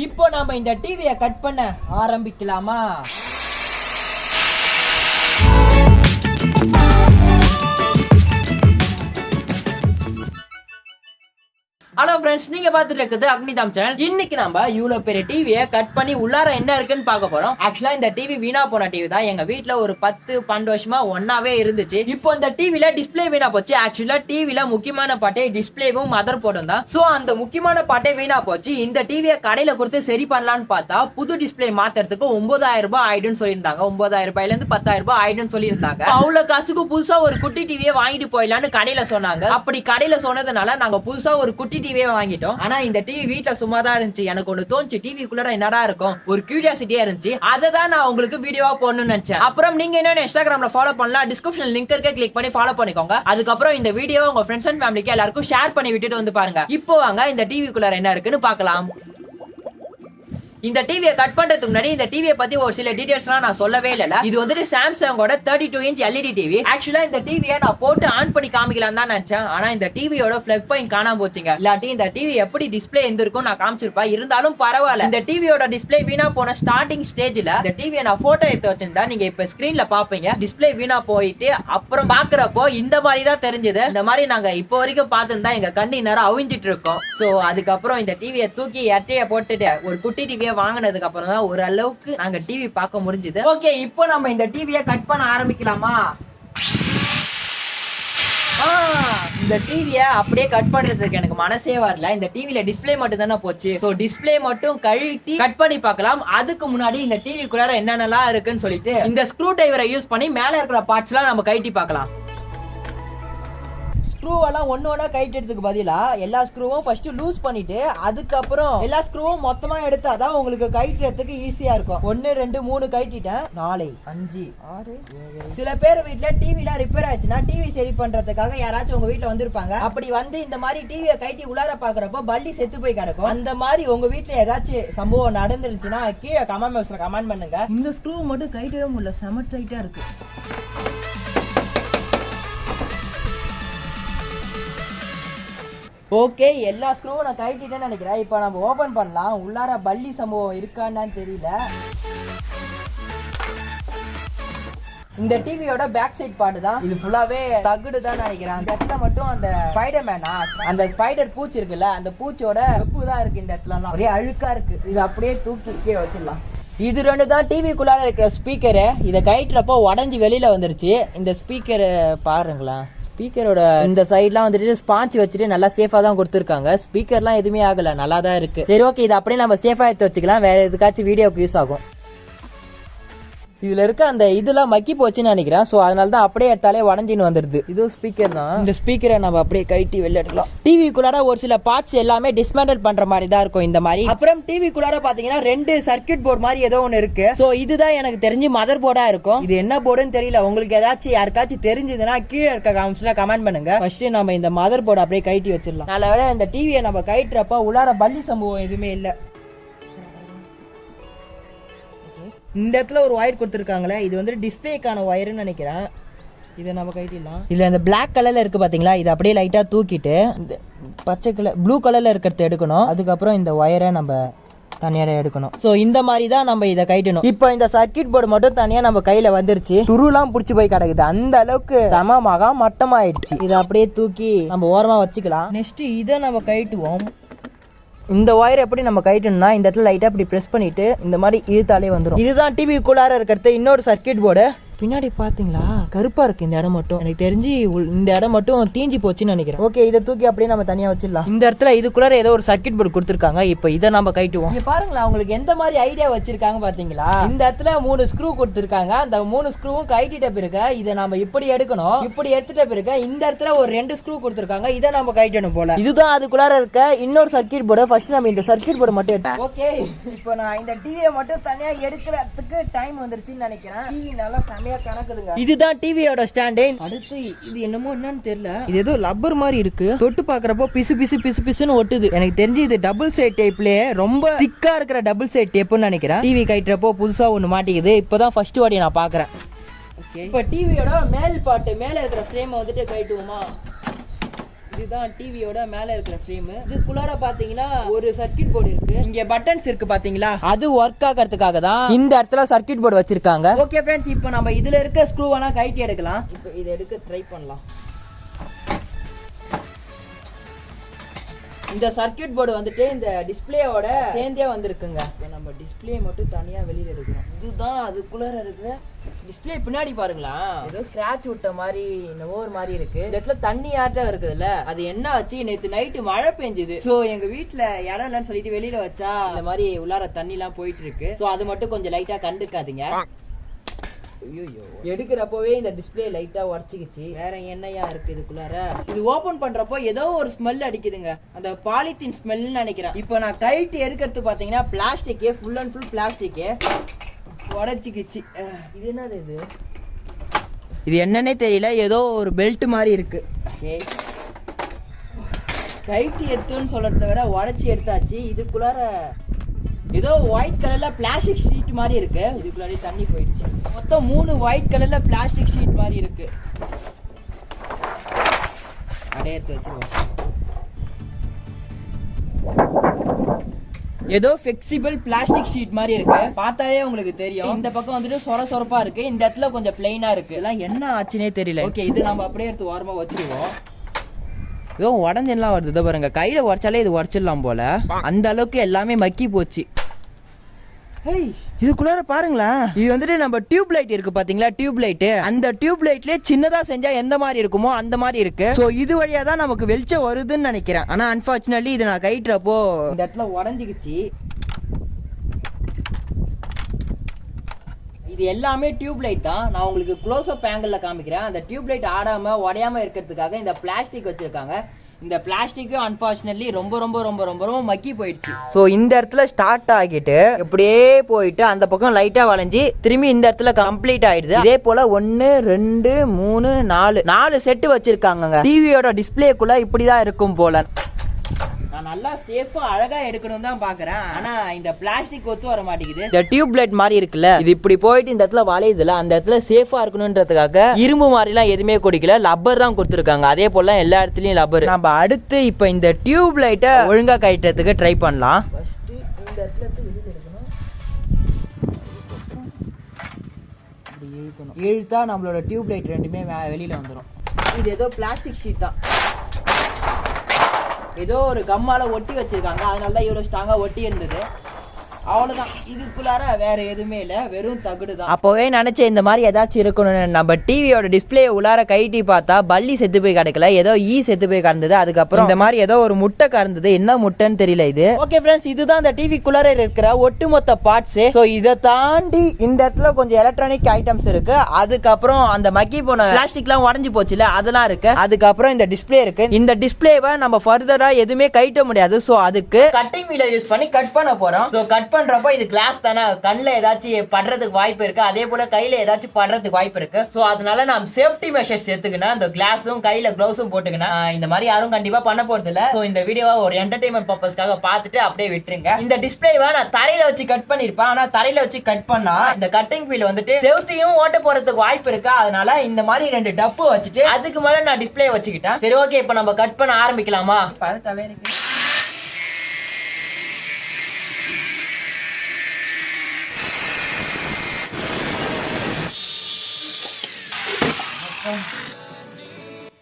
இப்போ நாம இந்த டிவியை கட் பண்ண ஆரம்பிக்கலாமா? ஹலோ ஃப்ரெண்ட்ஸ், நீங்க பாத்துட்டு இருக்குது அக்னி சேனல். இன்னைக்கு நம்ம இவ்வளவு பெரிய டிவியை கட் பண்ணி உள்ளார என்ன இருக்குன்னு பார்க்க போறோம். ஆக்சுவலா இந்த டிவி வீணா போன டிவி தான். எங்க வீட்டுல ஒரு 10-12 வருஷமா ஒன்னாவே இருந்துச்சு. இப்போ இந்த டிவில டிஸ்பிளே வீணா போச்சு. ஆக்சுவலா டிவில முக்கியமான பாட்டே டிஸ்பிளேவும் மதர் போர்டும் தான். சோ அந்த முக்கியமான பாட்டே வீணா போச்சு. இந்த டிவியை கடையில கொடுத்து சரி பண்ணலான்னு பார்த்தா புது டிஸ்பிளே மாத்துறதுக்கு 9000 ரூபாய் ஆயிடுன்னு சொல்லியிருந்தாங்க. 9000 ரூபாயில இருந்து 10,000 ரூபாய் ஆயிடுன்னு சொல்லியிருந்தாங்க. அவ்வளவு காசுக்கு புதுசா ஒரு குட்டி டிவியை வாங்கிட்டு போயிடலான்னு கடையில சொன்னாங்க. அப்படி கடையில சொன்னதுனால நாங்க புதுசா ஒரு குட்டி டிவியை வாங்கிட்டோம். ஆனா இந்த டிவி வீட்ல சும்மா தான் இருந்துச்சு. எனக்கு ஒண்ணு தோணுச்சு, டிவிக்குள்ள என்னடா இருக்கும், ஒரு கியூரியாசிட்டியா இருந்துச்சு. அதை தான் நான் உங்களுக்கு வீடியோவா போடணும்னு நினைச்சேன். அப்புறம் நீங்க என்ன இன்ஸ்டாகிராம்ல ஃபாலோ பண்ணலாம், டிஸ்கிரிப்ஷன் லிங்க் இருக்க கிளிக் பண்ணி ஃபாலோ பண்ணிக்கோங்க. அதுக்கப்புறம் இந்த வீடியோ உங்க ஃப்ரெண்ட்ஸ் அண்ட் ஃபேமிலிக்கு எல்லாருக்கும் ஷேர் பண்ணி விட்டுட்டு வந்து பாருங்க. இப்போ வாங்க இந்த டிவிக்குள்ள என்ன இருக்குன்னு பார்க்கலாம். இந்த டிவியை கட் பண்றதுக்கு முன்னாடி இந்த டிவியை பத்தி ஒரு சில டீடைல்ஸ்லாம் நான் சொல்லவே இல்ல. இது வந்துட்டு சாம்சங்கோட 32 இன்ச் எல்இடி டிவி. ஆக்சுவலா இந்த டிவியை நான் போட்டு ஆன் பண்ணி காமிக்கலாம் தான் நினைச்சேன். ஆனா இந்த டிவியோட பிளக் பாயிண்ட் காணாம போச்சுங்க. இல்லாட்டி இந்த டிவி எப்படி டிஸ்பிளே இருந்திருக்கும் நான் காமிச்சிருப்பேன். இருந்தாலும் பரவாயில்ல. இந்த டிவியோட டிஸ்பிளே வீணா போன ஸ்டார்டிங் ஸ்டேஜ்ல இந்த டிவியை நான் போட்டோ எடுத்து வச்சிருந்தா நீங்க இப்ப ஸ்கிரீன்ல பாப்பீங்க. டிஸ்பிளே வீணா போயிட்டு அப்புறம் பாக்குறப்போ இந்த மாதிரி தான் தெரிஞ்சது. இந்த மாதிரி நாங்க இப்போ வரைக்கும் பார்த்துருந்தா எங்க கண்ணு நேரம் அவிஞ்சிட்டு இருக்கோம். சோ அதுக்கப்புறம் இந்த டிவியை தூக்கி எட்டையை போட்டுட்டு ஒரு குட்டி டிவியை வாங்கினதுக்கு அப்புறம் தான் ஒரு அளவுக்கு நாங்க டிவி பார்க்க முடிஞ்சது. ஓகே, இப்போ நம்ம இந்த டிவியை கட் பண்ண ஆரம்பிக்கலாமா? இந்த டிவியை அப்படியே கட் பண்றதுக்கு எனக்கு மனசே வரல. இந்த டிவில டிஸ்பிளே மட்டும் தானே போச்சு. சோ டிஸ்பிளே மட்டும் கழட்டி கட் பண்ணி பார்க்கலாம். அதுக்கு முன்னாடி இந்த டிவிக்குள்ளார என்னென்னலாம் இருக்குன்னு சொல்லிட்டு இந்த ஸ்க்ரூ டிரைவரை யூஸ் பண்ணி மேல இருக்கிற பார்ட்ஸ் எல்லாம் நம்ம கழட்டி பார்க்கலாம். ஸ்க்ரூவெல்லாம் ஒன்னொன்னா கைட்டெடுத்துக்கு பதிலா எல்லா ஸ்க்ரூவும் ஃபர்ஸ்ட் லூஸ் பண்ணிட்டு அதுக்கப்புறம் எல்லா ஸ்க்ரூவும் மொத்தமா எடுத்தாதான் உங்களுக்கு கைட்டுறதுக்கு ஈஸியா இருக்கும். 1 2 3 கைட்டிட்டேன். 4 5 6 7. சில பேர் வீட்டுல டிவில ரிப்பேர் ஆச்சுன்னா டிவி சரி பண்றதுக்காக யாராச்சும் உங்க வீட்டுல வந்திருப்பாங்க. அப்படி வந்து இந்த மாதிரி டிவியை கைட்டி உள்ளார பாக்குறப்போ பல்லி செத்து போய் கிடக்கும். அந்த மாதிரி உங்க வீட்டுல ஏதாச்சும் சம்பவம் நடந்துருச்சுன்னா கீழே கமெண்ட் பாக்ஸ்ல கமெண்ட் பண்ணுங்க. இந்த ஸ்க்ரூ மட்டும் கைட்டவே முடியல, செம டைட்டா இருக்கு. ஓகே, எல்லா ஸ்க்ரூவும் நான் கைட்டிட்டேன்னு நினைக்கிறேன். இப்போ நம்ம ஓபன் பண்ணலாம். உள்ளார பல்லி சம்பவம் இருக்கான்னு தெரியல. இந்த டிவியோட பேக் சைட் பார்ட் தான் இது. ஃபுல்லாவே தகுடு தான் நினைக்கிறேன். அந்த இடத்துல மட்டும் அந்த ஸ்பைடர்மேனா அந்த ஸ்பைடர் பூச்சி இருக்குல்ல, அந்த பூச்சியோட வெப்பு தான் இருக்கு. இந்த இடத்துல ஒரே அழுக்கா இருக்கு. இது அப்படியே தூக்கி கீழே வச்சிடலாம். இது 2 தான் டிவிக்குள்ளார இருக்கிற ஸ்பீக்கரு. இதை கைட்டுறப்போ உடஞ்சி வெளியில வந்துருச்சு. இந்த ஸ்பீக்கரை பாருங்களேன். ஸ்பீக்கரோட இந்த சைட்லாம் வந்துட்டு ஸ்பான்ச் வச்சுட்டு நல்லா சேஃபா தான் கொடுத்துருக்காங்க. ஸ்பீக்கர்லாம் எதுவுமே ஆகல, நல்லா தான் இருக்கு. சரி, ஓகே, இது அப்படியே நம்ம சேஃபா எடுத்து வச்சுக்கலாம். வேற எதுக்காச்சும் வீடியோக்கு யூஸ் ஆகும். இதுல இருக்க அந்த இதெல்லாம் மக்கி போச்சுன்னு நினைக்கிறேன். சோ அதனால தான் அப்படியே எடுத்தாலே உடஞ்சின்னு வந்துருது. இது ஸ்பீக்கர் தான். இந்த ஸ்பீக்கரை நம்ம அப்படியே கைட்டி வெளில எடுக்கலாம். டிவிக்குள்ளார ஒரு சில பார்ட்ஸ் எல்லாமே டிஸ்மேண்டில் பண்ற மாதிரி தான் இருக்கும் இந்த மாதிரி. அப்புறம் டிவிக்குள்ளார பாத்தீங்கன்னா 2 சர்க்கியூட் போர்டு மாதிரி ஏதோ ஒன்னு இருக்கு. சோ இதுதான் எனக்கு தெரிஞ்சு மதர் போர்டா இருக்கும். இது என்ன போர்டுன்னு தெரியல. உங்களுக்கு ஏதாச்சும் யாருக்காச்சும் தெரிஞ்சதுன்னா கீழே இருக்க கமெண்ட்ஸ்ல கமெண்ட் பண்ணுங்க. ஃபர்ஸ்ட் நம்ம இந்த மதர் போர்டு அப்படியே கைட்டி வச்சிடலாம். நல்ல வேளை இந்த டிவியை நம்ம கைட்டுறப்ப உள்ளார பல்லி சம்பவம் எதுவுமே இல்லை. இந்த இடத்துல ஒரு ஒயர் கொடுத்துருக்காங்களே, இது வந்து டிஸ்பிளேக்கான ஒயர்னு நினைக்கிறேன். இதை நம்ம கைட்டிடலாம். இதுல இந்த பிளாக் கலர்ல இருக்கு பாத்தீங்களா, இது அப்படியே லைட்டா தூக்கிட்டு இந்த பச்சை கலர் ப்ளூ கலர்ல இருக்கிறத எடுக்கணும். அதுக்கப்புறம் இந்த ஒயரை நம்ம தனியாக எடுக்கணும். சோ இந்த மாதிரி தான் நம்ம இதை கைட்டணும். இப்போ இந்த சர்க்கியூட் போர்டு மட்டும் தனியா நம்ம கையில வந்துருச்சு. துருலாம் புடிச்சு போய் கிடக்குது. அந்த அளவுக்கு சமமாக மட்டமாயிடுச்சு. இதை அப்படியே தூக்கி நம்ம ஓரமா வச்சுக்கலாம். நெக்ஸ்ட் இதை நம்ம கைட்டுவோம். இந்த ஒயர் எப்படி நம்ம கைட்டணும்னா இந்த இடத்துல லைட்டா இப்படி பிரஸ் பண்ணிட்டு இந்த மாதிரி இழுத்தாலே வந்துடும். இதுதான் டிவிக்குள்ளார இருக்கிறது இன்னொரு சர்க்கியூட் போர்டு. பின்னாடி பாத்தீங்களா கருப்பா இருக்கு இந்த இடம் மட்டும். எனக்கு தெரிஞ்சு இந்த இடம் மட்டும் தீஞ்சி போச்சுன்னு நினைக்கிறேன். ஓகே, இதை தூக்கி அப்படியே நம்ம தனியா வச்சிடலாம். இந்த இடத்துல இதுக்குள்ளார ஏதோ ஒரு சர்க்கியூட் போர்டு கொடுத்துருக்காங்க. இப்போ இதை நம்ம கைட்டுவோம். பாருங்களா, உங்களுக்கு எந்த மாதிரி ஐடியா வச்சிருக்காங்க பாத்தீங்களா. இந்த இடத்துல 3 ஸ்க்ரூ கொடுத்துருக்காங்க. அந்த 3 ஸ்க்ரூவும் கைட்டிட்ட பிறகு இதை நம்ம இப்படி எடுக்கணும். இப்படி எடுத்துட்ட பிறகு இந்த இடத்துல ஒரு 2 ஸ்க்ரூ கொடுத்துருக்காங்க. இதை நம்ம கைட்டணும் போல. இதுதான் அதுக்குள்ளார இருக்க இன்னொரு சர்க்கியூட் போர்டு. ஃபர்ஸ்ட் நம்ம இந்த சர்க்கியூட் போர்டு மட்டும் எடுத்தோம். ஓகே, இப்போ நான் இந்த டிவியை மட்டும் தனியா எடுக்கிறதுக்கு டைம் வந்துருச்சுன்னு நினைக்கிறேன். டிவி நல்லா கணக்குதுங்க. இதுதான் டிவியோட ஸ்டாண்டு. அடுத்து இது என்னமோ என்னன்னு தெரியல. இது ஏதோ லப்பர் மாதிரி இருக்கு. தொட்டு பாக்குறப்போ பிசு பிசு பிசு பிசுன்னு ஒட்டுது. எனக்கு தெரிஞ்சு இது டபுள் சைட் டேப்லயே ரொம்ப திக்கா இருக்கிற டபுள் சைட் டேப்னு நினைக்கிறேன். டிவி கைட்டுறப்போ புதுசா ஒண்ணு மாட்டிக்குது. இப்பதான் ஃபர்ஸ்ட் வாட்டி நான் பாக்குறேன். ஓகே, இப்போ டிவியோட மேல் பாட்டு மேல இருக்கிற ஃப்ரேம் வந்துட்டு கைட்டுவோமா? இதுதான் டிவியோட மேல இருக்கிற ஃப்ரேம். இதுக்குள்ளார பாத்தீங்கன்னா ஒரு சர்க்யூட் போர்டு இருக்கு. இங்க பட்டன்ஸ் இருக்கு பாத்தீங்களா, அது ஒர்க் ஆகிறதுக்காக தான் இந்த இடத்துல சர்க்யூட் போர்டு வச்சிருக்காங்க. ஓகே ஃப்ரெண்ட்ஸ், இப்போ நம்ம இதுல இருக்க ஸ்க்ரூவெல்லாம் கழட்டி எடுக்கலாம். இப்போ இதை எடுக்க ட்ரை பண்ணலாம். இந்த சர்க்யூட் போர்டு வந்துட்டு இந்த டிஸ்பிளேயோட சேர்ந்தே வந்திருக்குங்க. நம்ம டிஸ்பிளே மட்டும் தனியா வெளியில எடுக்கிறோம். இதுதான் அதுக்குள்ள இருக்கிற டிஸ்பிளே. பின்னாடி பாருங்களா, ஏதோ ஸ்கிராட்ச் விட்ட மாதிரி ஒரு மாதிரி இருக்கு. இந்த இடத்துல தண்ணி ஆட்டம் இருக்குதுல்ல, அது என்ன ஆச்சு, நேத்து நைட்டு மழை பெஞ்சுது. சோ எங்க வீட்டுல இடம் இல்லைன்னு சொல்லிட்டு வெளியில வச்சா இந்த மாதிரி உள்ளார தண்ணி எல்லாம் போயிட்டு இருக்கு. சோ அது மட்டும் கொஞ்சம் லைட்டா கண்டுக்காதீங்க. ஐயோ, எடுக்கிறப்பவே இந்த டிஸ்பிளே லைட்டா உடச்சிக்கிச்சு. வேற என்னையா இருக்கு இதுக்குள்ளார? இது ஓபன் பண்றப்போ ஏதோ ஒரு ஸ்மெல் அடிக்குதுங்க, அந்த பாலித்தீன் ஸ்மெல்னு நினைக்கிறேன். இப்போ நான் கைட்டு எடுக்கிறது பாத்தீங்கன்னா பிளாஸ்டிக்கே, ஃபுல் அண்ட் ஃபுல் பிளாஸ்டிக்கே உடச்சிக்கிச்சு. இது என்னது இது? இது என்னன்னே தெரியல, ஏதோ ஒரு பெல்ட் மாதிரி இருக்கு. கைட்டு எடுத்தோன்னு சொல்றத விட உடச்சி எடுத்தாச்சு. இதுக்குள்ளார ஏதோ ஒயிட் கலர்ல பிளாஸ்டிக் ஷீட் மாதிரி இருக்கு. இதுக்குள்ளாடி தண்ணி போயிடுச்சு. மொத்தம் 3 ஒயிட் கலர்ல பிளாஸ்டிக் ஷீட் மாதிரி இருக்கு. அப்படியே எடுத்து வச்சிருவோம். ஏதோ ஃபிளெக்சிபிள் பிளாஸ்டிக் ஷீட் மாதிரி இருக்கு, பார்த்தாலே உங்களுக்கு தெரியும். இந்த பக்கம் வந்துட்டு சொரப்பா இருக்கு, இந்த இடத்துல கொஞ்சம் பிளைனா இருக்கு. இதெல்லாம் என்ன ஆச்சுன்னே தெரியல. ஓகே, இது நம்ம அப்படியே எடுத்து ஓரமா வச்சிருவோம். ஏதோ உடஞ்செல்லாம் வருது பாருங்க, கையில உடச்சாலே இது உடச்சிடலாம் போல, அந்த அளவுக்கு எல்லாமே மக்கி போச்சு. இதுக்குள்ளார பாருங்களேன், இது வந்துட்டு நம்ம டியூப் லைட் இருக்கு பாத்தீங்களா, டியூப் லைட். அந்த டியூப் லைட்லயே சின்னதா செஞ்சா எந்த மாதிரி இருக்குமோ அந்த மாதிரி இருக்கு. சோ இது வழியா தான் நமக்கு வெளிச்சம் வருதுன்னு நினைக்கிறேன். ஆனா அன்பார்ச்சுனேட்லி இது நான் கைட்டுறப்போ இந்த இடத்துல உடஞ்சிக்கிச்சு. இது எல்லாமே டியூப் லைட் தான். நான் உங்களுக்கு க்ளோஸ் அப் ஆங்கிள் காமிக்கிறேன். அந்த டியூப் லைட் ஆடாம உடையாம இருக்கிறதுக்காக இந்த பிளாஸ்டிக் வச்சிருக்காங்க. இந்த பிளாஸ்டிக்கும் அன்பார்ச்சுனேட்லி ரொம்ப ரொம்ப ரொம்ப ரொம்ப ரொம்ப மக்கி போயிடுச்சு. சோ இந்த இடத்துல ஸ்டார்ட் ஆகிட்டு இப்படியே போயிட்டு அந்த பக்கம் லைட்டா வளைஞ்சி திரும்பி இந்த இடத்துல கம்ப்ளீட் ஆயிடுது. இதே போல 1 2 3 4 செட்டு வச்சிருக்காங்க. டிவியோட டிஸ்பிளேக்குள்ள இப்படிதான் இருக்கும் போல. நான் நல்லா சேஃபா அழகா எடுக்கணும் தான் பாக்குறேன், ஆனா இந்த பிளாஸ்டிக் ஒத்து வர மாட்டேங்குது. இந்த டியூப் லைட் மாதிரி இருக்குல்ல, இது இப்படி போயிட்டு இந்த இடத்துல வளையுதுல, அந்த இடத்துல சேஃபா இருக்கணும்ன்றதுக்காக இரும்பு மாதிரி எல்லாம் எதுவுமே குடிக்கல, லப்பர் தான் கொடுத்துருக்காங்க. அதே போல எல்லா இடத்துலயும் லப்பர். நம்ம அடுத்து இப்ப இந்த டியூப் லைட்டை ஒழுங்கா கட்டுறதுக்கு ட்ரை பண்ணலாம். ஃபர்ஸ்ட் இந்த இடத்துல இருந்து வெளியில எடுக்கணும். இப்படி இழுக்கணும். இழுத்தா நம்மளோட டியூப் லைட் ரெண்டுமே வெளியில வந்துடும். இது ஏதோ பிளாஸ்டிக் ஷீட் தான், ஏதோ ஒரு கம்மால ஒட்டி வச்சிருக்காங்க, அதனால இவ்வளவு ஸ்ட்ராங்கா ஒட்டி இருந்தது. அவ்வளவுதான், இதுக்குள்ளார வேற எதுவுமே இல்ல, வெறும் தகுடு தான். அப்பவே நினைச்சேன் இந்த மாதிரி ஏதாச்சும் இருக்கணும்னு. நம்ம டிவியோட டிஸ்பிளே உள்ளார கைட்டி பார்த்தா பல்லி செத்து போய் கிடக்கல, ஏதோ செத்து போய் கடந்தது. அதுக்கப்புறம் இந்த மாதிரி ஏதோ ஒரு முட்டை கடந்தது, என்ன முட்டைன்னு தெரியல இது. ஓகே ஃப்ரெண்ட்ஸ், இதுதான் இந்த டிவிக்குள்ளார இருக்கிற ஒட்டுமொத்த பார்ட்ஸ். சோ இதை தாண்டி இந்த இடத்துல கொஞ்சம் எலக்ட்ரானிக் ஐட்டம்ஸ் இருக்கு. அதுக்கப்புறம் அந்த மக்கி போன பிளாஸ்டிக் எல்லாம் உடஞ்சு போச்சுல, அதெல்லாம் இருக்கு. அதுக்கப்புறம் இந்த டிஸ்பிளே இருக்கு. இந்த டிஸ்பிளேவை நம்ம ஃபர்தரா எதுவுமே கைட்ட முடியாது. சோ அதுக்கு கட்டிங் வீலை யூஸ் பண்ணி கட் பண்ண போறோம். சோ கட் பண்றப்ப இது கிளாஸ் தானே, கண்ணில் ஏதாச்சும் படுறதுக்கு வாய்ப்பு இருக்கு, அதே போல கையில ஏதாச்சும் படுறதுக்கு வாய்ப்பு இருக்கு. சோ அதனால நான் சேஃப்டி மெஷர்ஸ் எடுத்துக்கினா இந்த கிளாஸும் கையில கிளவுஸும் போட்டுக்கினா இந்த மாதிரி யாரும் கண்டிப்பா பண்ண போறது இல்ல. சோ இந்த வீடியோவை ஒரு என்டர்டைன்மெண்ட் பர்பஸ்க்காக பார்த்துட்டு அப்படியே விட்டுருங்க. இந்த டிஸ்பிளேவை நான் தரையில வச்சு கட் பண்ணிருப்பேன், ஆனா தரையில வச்சு கட் பண்ணா இந்த கட்டிங் வீல் வந்துட்டு செவுத்தையும் ஓட்ட போறதுக்கு வாய்ப்பு இருக்கு. அதனால இந்த மாதிரி 2 டப்பு வச்சுட்டு அதுக்கு மேல நான் டிஸ்பிளே வச்சுக்கிட்டேன். சரி ஓகே, இப்போ நம்ம கட் பண்ண ஆரம்பிக்கலாமா? பழத்தாவே இருக்கு.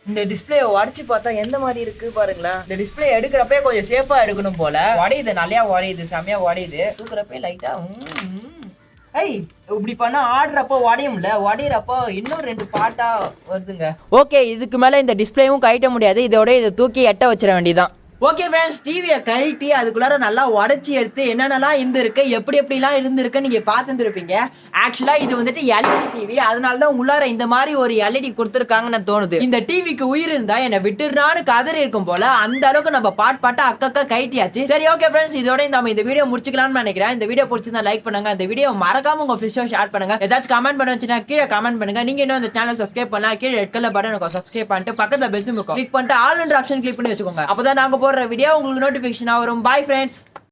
இந்த டிஸ்பிளே உடச்சு பார்த்தா எந்த மாதிரி இருக்கு பாருங்களேன். இந்த டிஸ்பிளே எடுக்கிறப்பே கொஞ்சம் சேஃபா எடுக்கணும் போல. உடையுது, நல்லா உடையுது, செமையா உடையுது. தூக்குறப்பே லைட்டா இப்படி பண்ணா ஆடுறப்போ உடையும்ல, உடையிறப்போ இன்னும் 2 பார்ட்டா வருதுங்க. ஓகே, இதுக்கு மேல இந்த டிஸ்பிளேவும் கழட்ட முடியாது, இதோட இதை தூக்கி எட்ட வச்சிட வேண்டியதான். ஓகே ஃப்ரெண்ட்ஸ், டிவியை கழட்டி அதுக்குள்ளார நல்லா உடச்சி எடுத்து என்னென்னலாம் இருந்திருக்கு, எப்படிலாம் இருந்திருக்கு நீங்க பார்த்துருப்பீங்க. ஆக்சுவலா இது வந்துட்டு எல்இடி டிவி, அதனால தான் உள்ளார இந்த மாதிரி ஒரு எல்இடி கொடுத்துருக்காங்கன்னு தோணுது. இந்த டிவிக்கு உயிர் இருந்தா என்ன விட்டுறான்னு கதறி இருக்கும் போல, அந்த அளவுக்கு நம்ம பாட்டா அக்கா கைட்டியாச்சு. சரி ஓகே ஃப்ரெண்ட்ஸ், இதோட நம்ம இந்த வீடியோ முடிச்சுக்கலாம்னு நினைக்கிறேன். இந்த வீடியோ பிடிச்சிருந்தா லைக் பண்ணுங்க, இந்த வீடியோ மறக்காம உங்க ஃப்ரெண்ட்ஸோட ஷேர் பண்ணுங்க. ஏதாச்சும் கமெண்ட் பண்ண வச்சுன்னா கீழே கமெண்ட் பண்ணுங்க. நீங்க இன்னும் இந்த சேனல் சப்ஸ்கிரைப் பண்ணலாம், கீழே ரெட் கலர் பட்டன் இருக்கும், சப்ஸ்கிரைப் பண்ணிட்டு பக்கத்துல பெல் சிம்பல் இருக்கும், கிளிக் பண்ணிட்டு ஆல் என்ற ஆப்ஷன் கிளிக் பண்ணி வச்சுக்கோங்க. அப்பதான் நாங்க போடுற வீடியோ உங்களுக்கு நோட்டிபிகேஷன் வரும். Bye friends.